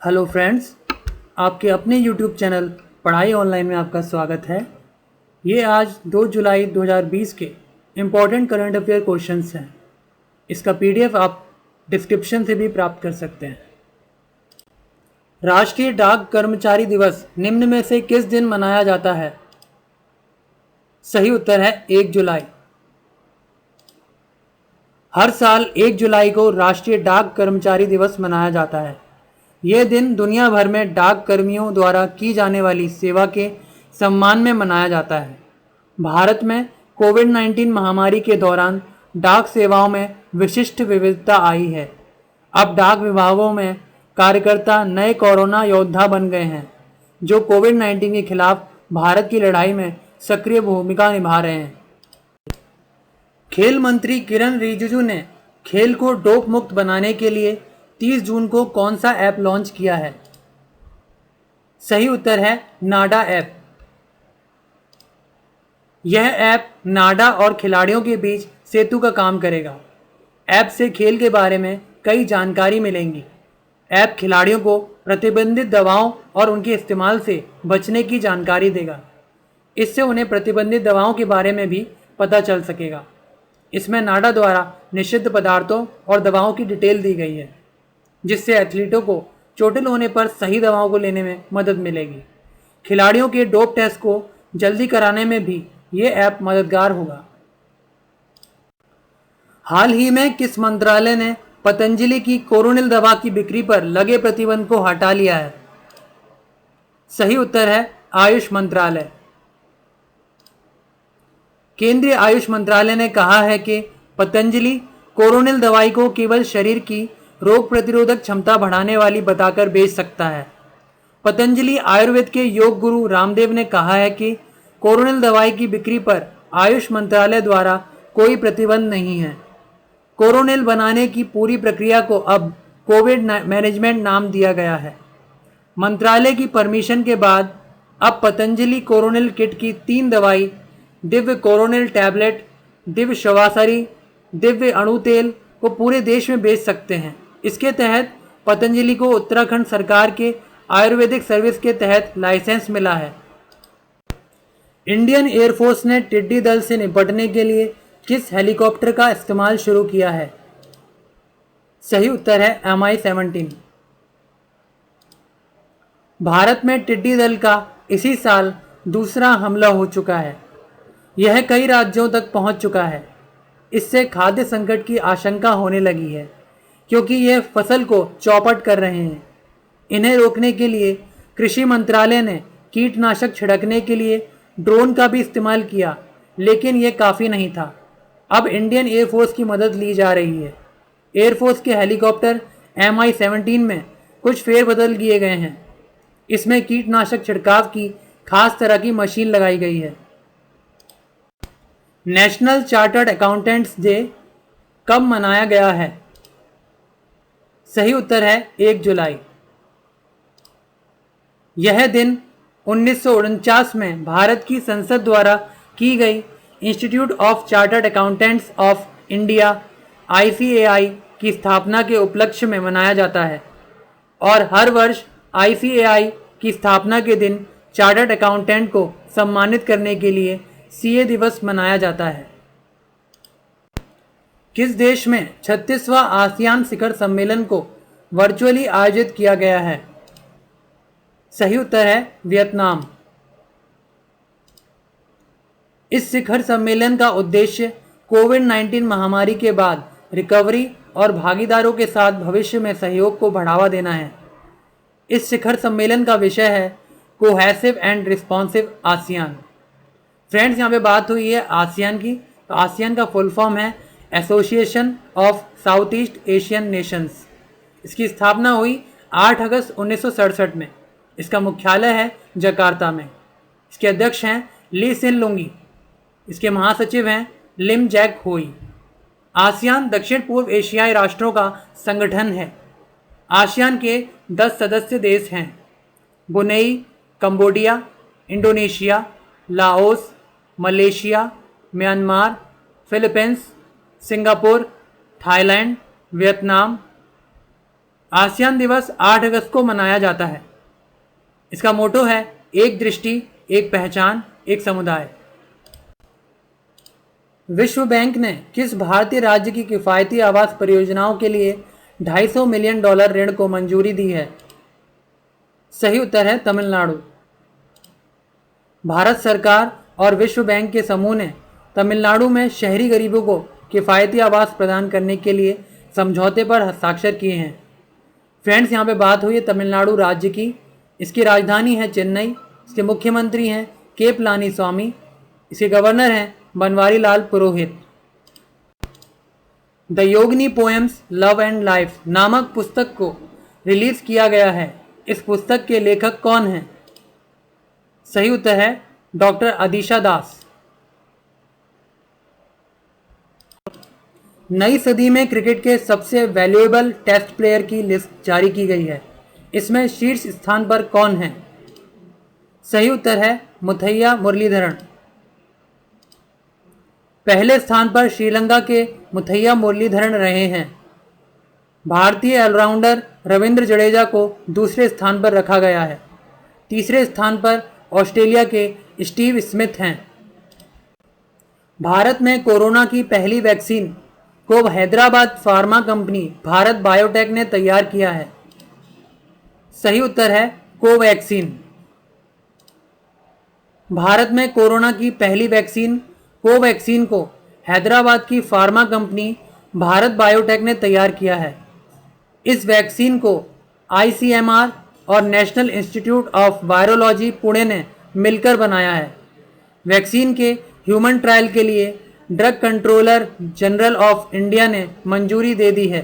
Hello friends, आपके अपने YouTube channel पढ़ाई ऑनलाइन में आपका स्वागत है। ये आज 2 जुलाई 2020 के इम्पॉर्टेंट करंट अफेयर क्वेश्चंस हैं। इसका पीडीएफ आप डिस्क्रिप्शन से भी प्राप्त कर सकते हैं। राष्ट्रीय डाक कर्मचारी दिवस निम्न में से किस दिन मनाया जाता है? सही उत्तर है 1 जुलाई। हर साल 1 जुलाई को राष्ट्रीय डाक कर्मचारी दिवस मनाया जाता है। यह दिन दुनिया भर में डाक कर्मियों द्वारा की जाने वाली सेवा के सम्मान में मनाया जाता है। भारत में कोविड-19 महामारी के दौरान डाक सेवाओं में विशिष्ट विविधता आई है। अब डाक विभागों में कार्यकर्ता नए कोरोना योद्धा बन गए हैं, जो कोविड-19 के खिलाफ भारत की लड़ाई में सक्रिय भूमिका निभा रहे हैं। खेल मंत्री किरण रिजिजू ने खेल को डोप मुक्त बनाने के लिए 30 जून को कौन सा ऐप लॉन्च किया है? सही उत्तर है नाडा ऐप। यह ऐप नाडा और खिलाड़ियों के बीच सेतु का काम करेगा। ऐप से खेल के बारे में कई जानकारी मिलेंगी। ऐप खिलाड़ियों को प्रतिबंधित दवाओं और उनके इस्तेमाल से बचने की जानकारी देगा। इससे उन्हें प्रतिबंधित दवाओं के बारे में भी पता चल सकेगा। इसमें नाडा द्वारा निषिद्ध पदार्थों और दवाओं की डिटेल दी गई है, जिससे एथलीटों को चोटिल होने पर सही दवाओं को लेने में मदद मिलेगी। खिलाड़ियों के डोप टेस्ट को जल्दी कराने में भी ये ऐप मददगार होगा। हाल ही में किस मंत्रालय ने पतंजलि की कोरोनिल दवा की बिक्री पर लगे प्रतिबंध को हटा लिया है? सही उत्तर है आयुष मंत्रालय। केंद्रीय आयुष मंत्रालय ने कहा है कि पतंजलि कोरोनिल दवाई को केवल शरीर की रोग प्रतिरोधक क्षमता बढ़ाने वाली बताकर बेच सकता है। पतंजलि आयुर्वेद के योग गुरु रामदेव ने कहा है कि कोरोनिल दवाई की बिक्री पर आयुष मंत्रालय द्वारा कोई प्रतिबंध नहीं है। कोरोनिल बनाने की पूरी प्रक्रिया को अब कोविड मैनेजमेंट नाम दिया गया है। मंत्रालय की परमिशन के बाद अब पतंजलि कोरोनिल किट की 3 दवाई दिव्य कोरोनिल टैबलेट, दिव्य शवासरी, दिव्य अणु तेल को पूरे देश में बेच सकते हैं। इसके तहत पतंजलि को उत्तराखंड सरकार के आयुर्वेदिक सर्विस के तहत लाइसेंस मिला है। इंडियन एयरफोर्स ने टिड्डी दल से निपटने के लिए किस हेलीकॉप्टर का इस्तेमाल शुरू किया है? सही उत्तर है Mi-17। भारत में टिड्डी दल का इसी साल दूसरा हमला हो चुका है। यह कई राज्यों तक पहुंच चुका है। इससे खाद्य संकट की आशंका होने लगी है, क्योंकि यह फसल को चौपट कर रहे हैं। इन्हें रोकने के लिए कृषि मंत्रालय ने कीटनाशक छिड़कने के लिए ड्रोन का भी इस्तेमाल किया, लेकिन यह काफ़ी नहीं था। अब इंडियन एयरफोर्स की मदद ली जा रही है। एयरफोर्स के हेलीकॉप्टर Mi-17 में कुछ फेरबदल किए गए हैं। इसमें कीटनाशक छिड़काव की खास तरह की मशीन लगाई गई है। नेशनल चार्टर्ड अकाउंटेंट्स डे कब मनाया गया है? सही उत्तर है 1 जुलाई। यह दिन 1949 में भारत की संसद द्वारा की गई institute of chartered accountants of India ICAI की स्थापना के उपलक्ष्य में मनाया जाता है और हर वर्ष ICAI की स्थापना के दिन चार्टर्ड अकाउंटेंट को सम्मानित करने के लिए CA दिवस मनाया जाता है। किस देश में 36वां आसियान शिखर सम्मेलन को वर्चुअली आयोजित किया गया है? सही उत्तर है वियतनाम। इस शिखर सम्मेलन का उद्देश्य कोविड-19 महामारी के बाद रिकवरी और भागीदारों के साथ भविष्य में सहयोग को बढ़ावा देना है। इस शिखर सम्मेलन का विषय है cohesive and responsive ASEAN. Friends, यहाँ पे बात हुई है आसियान की, तो आसियान का फुल फॉर्म है association of south east Asian Nations. इसकी स्थापना हुई 8 अगस्त 1967 में। इसका मुख्यालय है जकार्ता में। इसके अध्यक्ष हैं ली सिन लुंगी। इसके महासचिव हैं लिम जैक होई। आसियान दक्षिण पूर्व एशियाई राष्ट्रों का संगठन है। आसियान के 10 सदस्य देश हैं: Brunei, Cambodia, Indonesia, Laos, Malaysia, Myanmar, Philippines, Singapore, Thailand, Vietnam, ASEAN दिवस 8 अगस्त को मनाया जाता है। इसका मोटो है एक दृष्टि, एक पहचान, एक समुदाय। विश्व बैंक ने किस भारतीय राज्य की किफ़ायती आवास परियोजनाओं के लिए $250 मिलियन ऋण को मंजूरी दी है? सही उत्तर है तमिलनाडु। भारत सरकार और विश्व बैंक के समूह ने तमिलनाडु में शहरी गरीबों को किफ़ायती आवास प्रदान करने के लिए समझौते पर हस्ताक्षर किए हैं। फ्रेंड्स, यहाँ पे बात हुई है तमिलनाडु राज्य की। इसकी राजधानी है चेन्नई। इसके मुख्यमंत्री हैं के पलानीस्वामी। इसके गवर्नर हैं Banwari Lal Purohit. The Yogini poems love and life नामक पुस्तक को रिलीज किया गया है। इस पुस्तक के लेखक कौन हैं? सही उत्तर है डॉक्टर अदिशा दास। नई सदी में क्रिकेट के सबसे वैल्यूएबल टेस्ट प्लेयर की लिस्ट जारी की गई है। इसमें शीर्ष स्थान पर कौन है? सही उत्तर है मुथैया मुरलीधरन। पहले स्थान पर श्रीलंका के मुथैया मुरलीधरन रहे हैं। भारतीय ऑलराउंडर रविंद्र जडेजा को दूसरे स्थान पर रखा गया है। तीसरे स्थान पर ऑस्ट्रेलिया के स्टीव स्मिथ हैं। भारत में कोरोना की पहली वैक्सीन को Hyderabad pharma company Bharat biotech ने तैयार किया है। सही उत्तर है कोवैक्सीन। भारत में कोरोना की पहली वैक्सीन कोवैक्सीन को हैदराबाद की फार्मा कंपनी भारत बायोटेक ने तैयार किया है। इस वैक्सीन को ICMR और national institute of virology Pune ने मिलकर बनाया है। वैक्सीन के ह्यूमन ट्रायल के लिए drug controller general of India ने मंजूरी दे दी है।